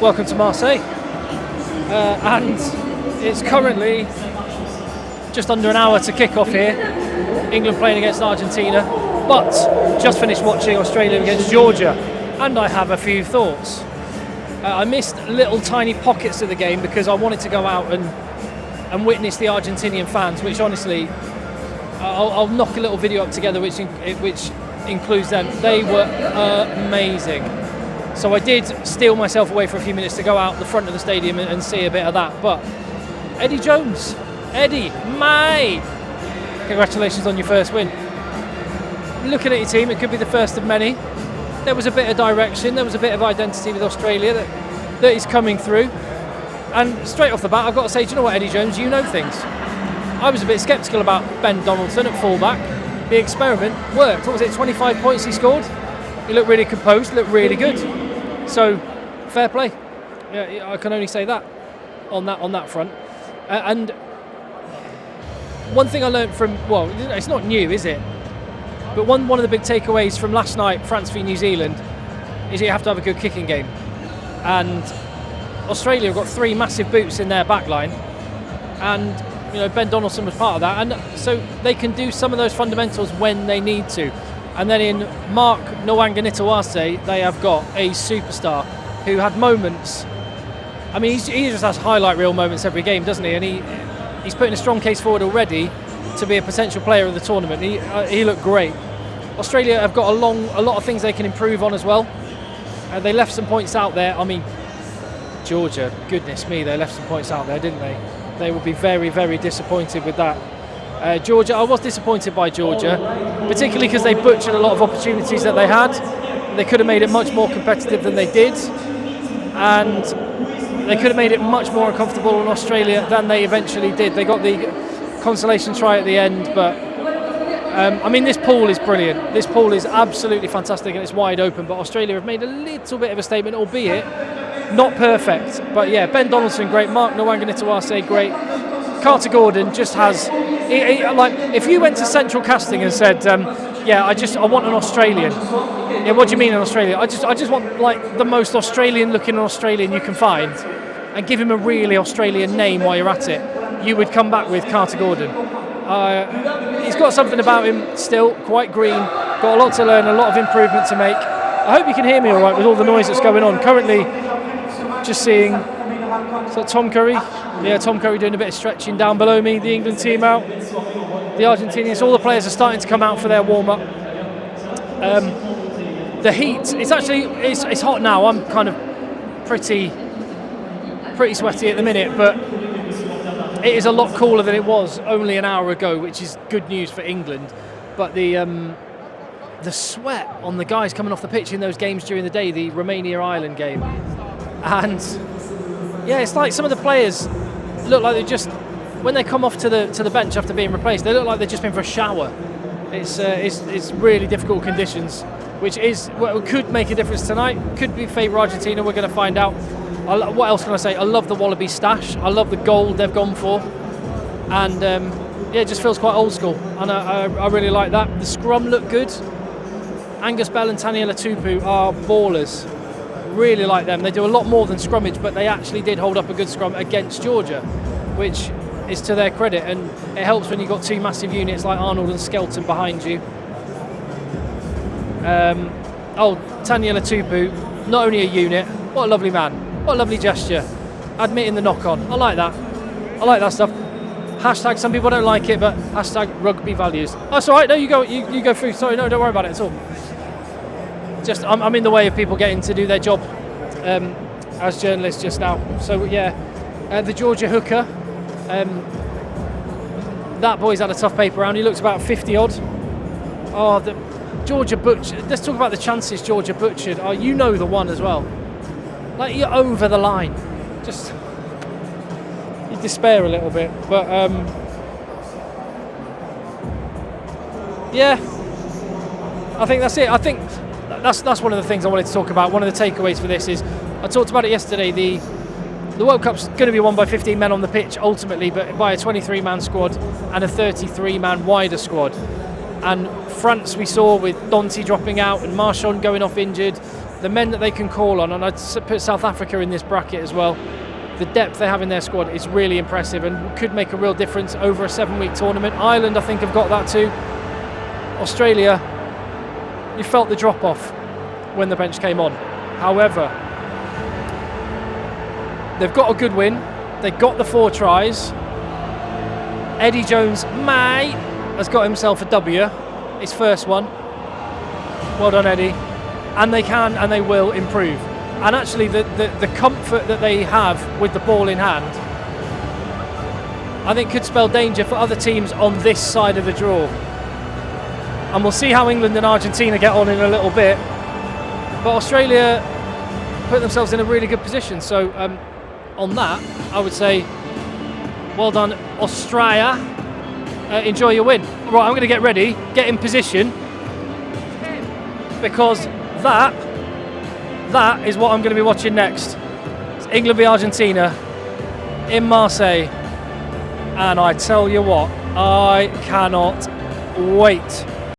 Welcome to Marseille. And it's currently just under an hour to kick off here. England playing against Argentina, but just finished watching Australia against Georgia, and I have a few thoughts. I missed little tiny pockets of the game because I wanted to go out and witness the Argentinian fans, which honestly, I'll knock a little video up together which includes them. They were amazing. So I did steal myself away for a few minutes to go out the front of the stadium and see a bit of that. But Eddie Jones, Eddie, mate, congratulations on your first win. Looking at your team, it could be the first of many. There was a bit of direction, there was a bit of identity with Australia that is coming through. And straight off the bat, I've got to say, do you know what, Eddie Jones, you know things. I was a bit sceptical about Ben Donaldson at fullback. The experiment worked. What was it, 25 points he scored? He looked really composed, looked really good. So, fair play. Yeah, I can only say that on that front. And one thing I learned from, well, it's not new, is it? But one of the big takeaways from last night, France v New Zealand, is you have to have a good kicking game. And Australia have got 3 massive boots in their back line. And Ben Donaldson was part of that. And so they can do some of those fundamentals when they need to. And then in Mark Nwanganitawase, they have got a superstar who had moments. I mean, he just has highlight reel moments every game, doesn't he? And he's putting a strong case forward already to be a potential player of the tournament. He looked great. Australia have got a lot of things they can improve on as well. They left some points out there. I mean, Georgia, goodness me, they left some points out there, didn't they? They will be very, very disappointed with that. Georgia, I was disappointed by Georgia, particularly because they butchered a lot of opportunities that they had. They could have made it much more competitive than they did, and they could have made it much more uncomfortable on Australia than they eventually did. They got the consolation try at the end, but I mean, this pool is brilliant. This pool is absolutely fantastic and it's wide open, but Australia have made a little bit of a statement, albeit not perfect. But yeah, Ben Donaldson, great. Mark Nwanganitawase, great. Carter Gordon just has, like, if you went to Central Casting and said, I want an Australian. Yeah, what do you mean an Australian? I just want like the most Australian looking Australian you can find, and give him a really Australian name while you're at it. You would come back with Carter Gordon. He's got something about him still, quite green, got a lot to learn, a lot of improvement to make. I hope you can hear me all right with all the noise that's going on. Currently, just seeing Tom Curry. Yeah, Tom Curry doing a bit of stretching down below me. The England team out. The Argentinians, all the players are starting to come out for their warm-up. The heat, it's hot now. I'm kind of pretty sweaty at the minute, but it is a lot cooler than it was only an hour ago, which is good news for England. But the sweat on the guys coming off the pitch in those games during the day, the Romania-Ireland game, and yeah, it's like some of the players look like they just, when they come off to the bench after being replaced, they look like they've just been for a shower. It's really difficult conditions, which could make a difference tonight. Could be favour Argentina. We're going to find out. What else can I say? I love the Wallaby stash. I love the gold they've gone for, and it just feels quite old school, and I really like that. The scrum looked good. Angus Bell and Taniela Tupu are ballers. Really like them. They do a lot more than scrummage, but they actually did hold up a good scrum against Georgia, which is to their credit, and it helps when you've got 2 massive units like Arnold and Skelton behind you. Taniela Tupu, not only a unit, what a lovely man. What a lovely gesture. Admitting the knock-on. I like that. I like that stuff. Hashtag, some people don't like it, but hashtag rugby values. That's all right. No, you go through. Sorry, no, don't worry about it at all. Just, I'm in the way of people getting to do their job as journalists just now. So, yeah, the Georgia hooker, that boy's had a tough paper round. He looks about 50-odd. Oh, the Georgia butchered. Let's talk about the chances Georgia butchered. Oh, you know the one as well. Like, you're over the line. Just, you despair a little bit. But, yeah, I think that's it. I think that's one of the things I wanted to talk about. One of the takeaways for this is, I talked about it yesterday, the World Cup's going to be won by 15 men on the pitch ultimately, but by a 23-man squad and a 33-man wider squad. And France we saw with Donty dropping out and Marchand going off injured, the men that they can call on, and I'd put South Africa in this bracket as well. The depth they have in their squad is really impressive and could make a real difference over a 7-week tournament. Ireland, I think, have got that too. Australia, you felt the drop-off when the bench came on. However, they've got a good win. They got the 4 tries. Eddie Jones, mate, has got himself a W, his first one. Well done, Eddie. And they can and they will improve. And actually the comfort that they have with the ball in hand, I think could spell danger for other teams on this side of the draw. And we'll see how England and Argentina get on in a little bit. But Australia put themselves in a really good position. So on that, I would say, well done, Australia. Enjoy your win. Right, I'm going to get ready, get in position, because that is what I'm going to be watching next. It's England v Argentina in Marseille. And I tell you what, I cannot wait.